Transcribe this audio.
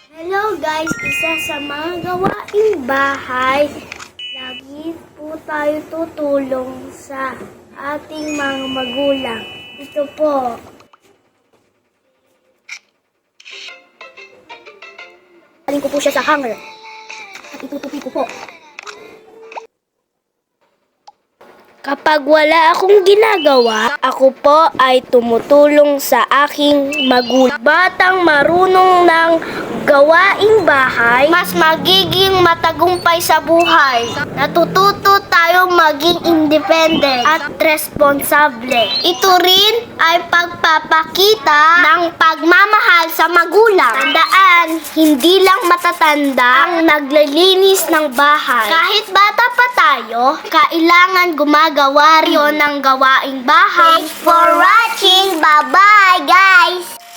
Hello guys, isa sa mga gawaing bahay, lagi po tayo tutulong sa ating mga magulang. Ito po. Alin ko po siya sa hanger at itutupi ko po. Kapag wala akong ginagawa, ako po ay tumutulong sa aking magulang. Batang marunong ng gawaing bahay, mas magiging matagumpay sa buhay. Natututo tayong maging independent at responsable. Ito rin ay pagpapakita ng pagmamahal sa magulang. Tandaan, hindi lang matatanda ang naglilinis ng bahay. Kahit bata pa tayo, kailangan gumagawa rin ng gawaing bahay. Thanks for watching. Bye-bye, guys!